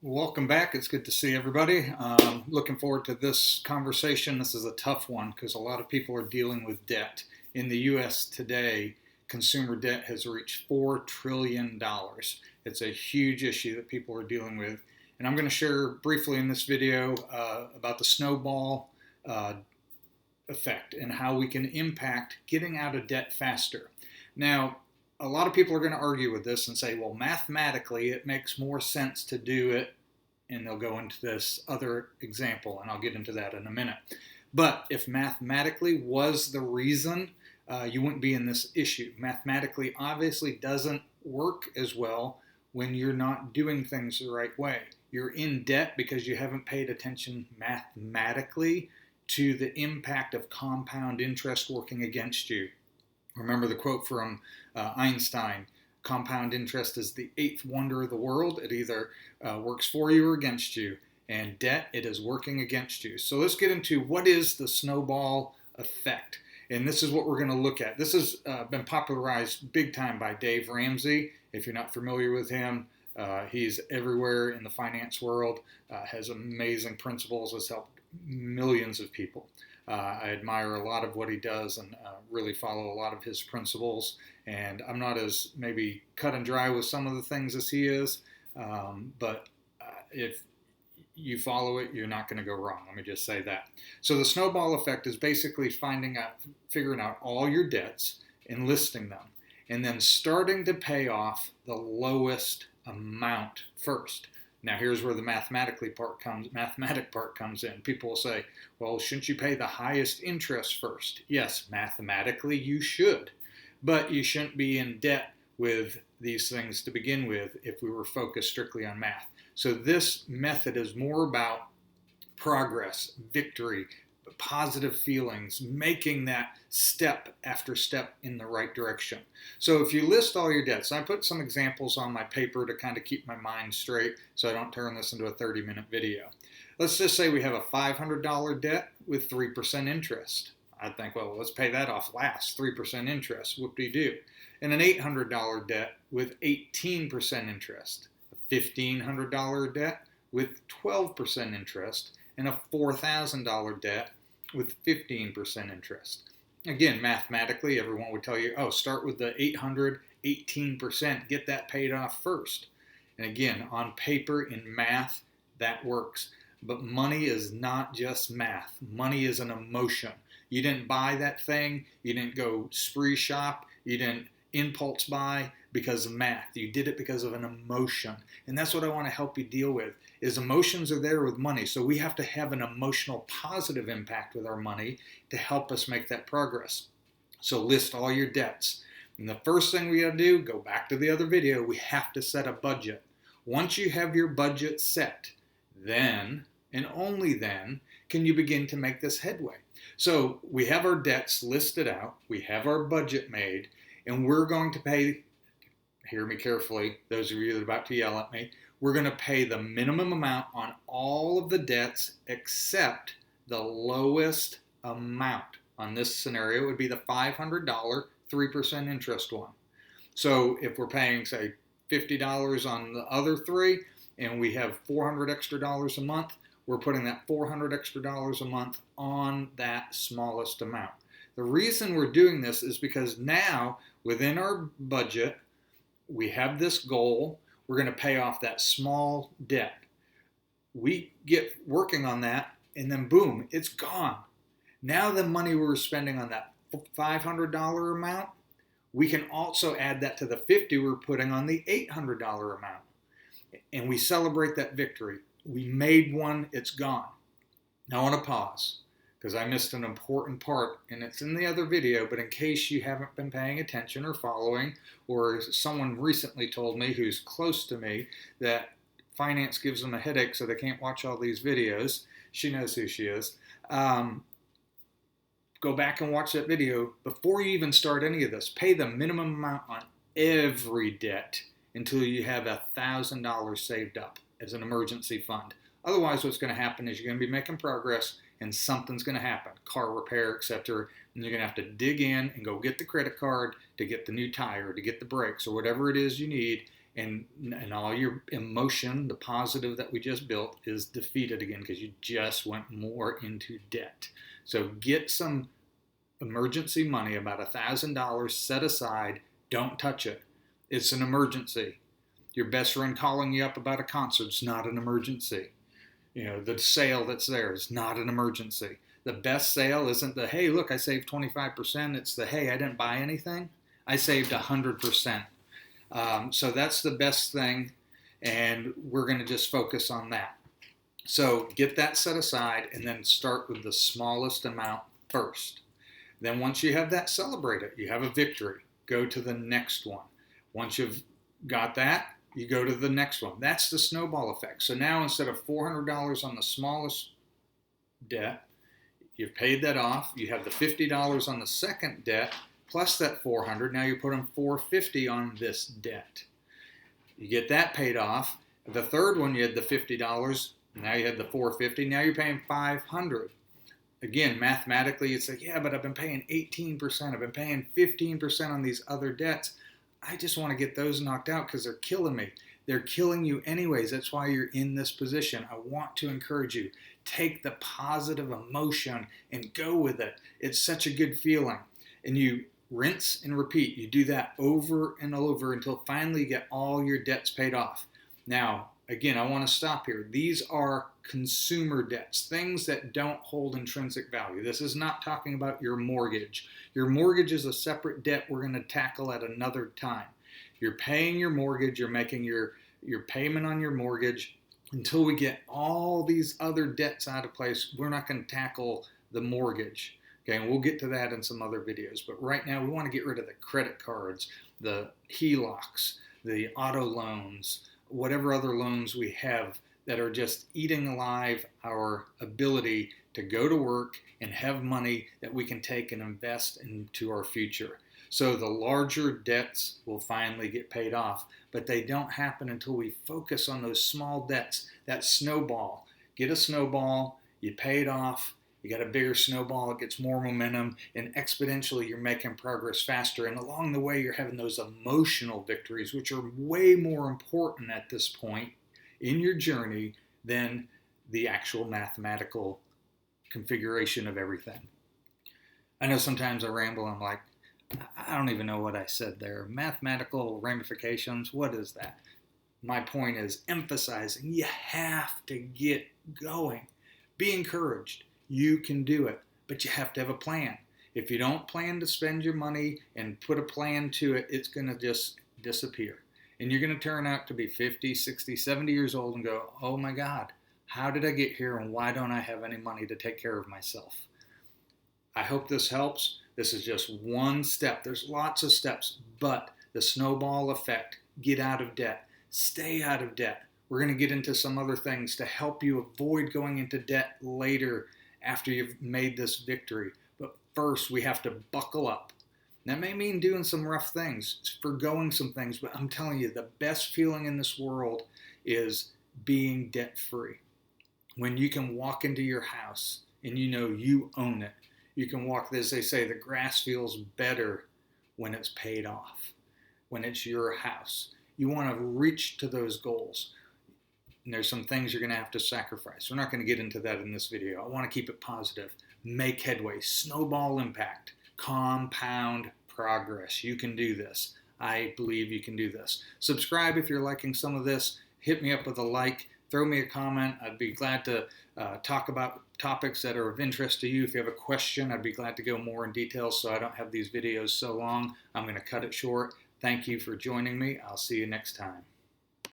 Welcome back. It's good to see everybody. Looking forward to this conversation. This is a tough one because a lot of people are dealing with debt. In the U.S. today, consumer debt has reached $4 trillion. It's a huge issue that people are dealing with. And I'm going to share briefly in this video about the snowball effect and how we can impact getting out of debt faster. Now, a lot of people are going to argue with this and say, well, mathematically, it makes more sense to do it. And they'll go into this other example, and I'll get into that in a minute. But if mathematically was the reason, you wouldn't be in this issue. Mathematically obviously doesn't work as well when you're not doing things the right way. You're in debt because you haven't paid attention mathematically to the impact of compound interest working against you. Remember the quote from Einstein, compound interest is the eighth wonder of the world. It either works for you or against you. And debt, it is working against you. So let's get into what is the snowball effect. And this is what we're going to look at. This has been popularized big time by Dave Ramsey. If you're not familiar with him, he's everywhere in the finance world, has amazing principles, has helped millions of people. I admire a lot of what he does and really follow a lot of his principles. And I'm not as maybe cut and dry with some of the things as he is, but if you follow it, you're not going to go wrong. Let me just say that. So the snowball effect is basically figuring out all your debts and listing them, and then starting to pay off the lowest amount first. Now here's where the mathematic part comes in. People will say, well, shouldn't you pay the highest interest first? Yes, mathematically you should, but you shouldn't be in debt with these things to begin with if we were focused strictly on math. So this method is more about progress, victory, positive feelings, making that step after step in the right direction. So if you list all your debts, I put some examples on my paper to kind of keep my mind straight so I don't turn this into a 30-minute video. Let's just say we have a $500 debt with 3% interest. I'd think, well, let's pay that off last, 3% interest, whoop-de-doo. And an $800 debt with 18% interest, a $1,500 debt with 12% interest, and a $4,000 debt with 15% interest. Again, mathematically, everyone would tell you, oh, start with the 800, 18%, get that paid off first. And again, on paper, in math, that works. But money is not just math. Money is an emotion. You didn't buy that thing, you didn't go spree shop, you didn't impulse buy because of math. You did it because of an emotion. And that's what I want to help you deal with, is emotions are there with money. So we have to have an emotional positive impact with our money to help us make that progress. So list all your debts. And the first thing we got to do, go back to the other video, we have to set a budget. Once you have your budget set, then, and only then, can you begin to make this headway. So we have our debts listed out, we have our budget made, and we're going to pay, hear me carefully, those of you that are about to yell at me, we're going to pay the minimum amount on all of the debts except the lowest amount. On this scenario, it would be the $500, 3% interest one. So if we're paying, say, $50 on the other three, and we have $400 extra a month, we're putting that $400 extra a month on that smallest amount. The reason we're doing this is because now, within our budget, we have this goal. We're going to pay off that small debt. We get working on that, and then boom, it's gone. Now the money we were spending on that $500 amount, we can also add that to the $50 we're putting on the $800 amount. And we celebrate that victory. We made one, it's gone. Now I want to pause, because I missed an important part, and it's in the other video, but in case you haven't been paying attention or following, or someone recently told me who's close to me that finance gives them a headache so they can't watch all these videos. She knows who she is. Go back and watch that video before you even start any of this. Pay the minimum amount on every debt until you have $1,000 saved up as an emergency fund. Otherwise, what's going to happen is you're going to be making progress and something's going to happen, car repair, etc. And you're going to have to dig in and go get the credit card to get the new tire, to get the brakes, or whatever it is you need. and all your emotion, the positive that we just built, is defeated again because you just went more into debt. So get some emergency money, about $1,000 set aside. Don't touch it. It's an emergency. Your best friend calling you up about a concert is not an emergency. The sale that's there is not an emergency. The best sale isn't the, hey, look, I saved 25%. It's the, hey, I didn't buy anything. I saved 100%. So that's the best thing, and we're going to just focus on that. So get that set aside and then start with the smallest amount first. Then once you have that, celebrate it. You have a victory. Go to the next one. Once you've got that, you go to the next one. That's the snowball effect. So now instead of $400 on the smallest debt, you've paid that off. You have the $50 on the second debt, plus that $400. Now you're putting $450 on this debt. You get that paid off. The third one, you had the $50. Now you had the $450. Now you're paying $500. Again, mathematically, it's like, yeah, but I've been paying 18%. I've been paying 15% on these other debts. I just want to get those knocked out because they're killing me. They're killing you anyways. That's why you're in this position. I want to encourage you. Take the positive emotion and go with it. It's such a good feeling. And you rinse and repeat. You do that over and over until finally you get all your debts paid off. Now, again, I want to stop here. These are consumer debts, things that don't hold intrinsic value. This is not talking about your mortgage. Your mortgage is a separate debt we're going to tackle at another time. You're paying your mortgage, you're making your payment on your mortgage. Until we get all these other debts out of place, we're not going to tackle the mortgage. Okay, and we'll get to that in some other videos. But right now, we want to get rid of the credit cards, the HELOCs, the auto loans, whatever other loans we have that are just eating alive our ability to go to work and have money that we can take and invest into our future. So the larger debts will finally get paid off, but they don't happen until we focus on those small debts, that snowball. Get a snowball, you pay it off, you got a bigger snowball, it gets more momentum, and exponentially you're making progress faster. And along the way, you're having those emotional victories, which are way more important at this point in your journey than the actual mathematical configuration of everything. I know sometimes I ramble, I'm like, I don't even know what I said there. Mathematical ramifications, what is that? My point is emphasizing you have to get going. Be encouraged. You can do it, but you have to have a plan. If you don't plan to spend your money and put a plan to it, it's going to just disappear. And you're going to turn out to be 50, 60, 70 years old and go, oh my God, how did I get here and why don't I have any money to take care of myself? I hope this helps. This is just one step. There's lots of steps, but the snowball effect, get out of debt, stay out of debt. We're going to get into some other things to help you avoid going into debt later after you've made this victory. But first, we have to buckle up. That may mean doing some rough things, forgoing some things, but I'm telling you, the best feeling in this world is being debt-free. When you can walk into your house and you know you own it. You can walk, as they say, the grass feels better when it's paid off, when it's your house. You want to reach to those goals. And there's some things you're going to have to sacrifice. We're not going to get into that in this video. I want to keep it positive. Make headway. Snowball impact. Compound progress. You can do this. I believe you can do this. Subscribe if you're liking some of this. Hit me up with a like. Throw me a comment. I'd be glad to talk about topics that are of interest to you. If you have a question, I'd be glad to go more in detail so I don't have these videos so long. I'm going to cut it short. Thank you for joining me. I'll see you next time.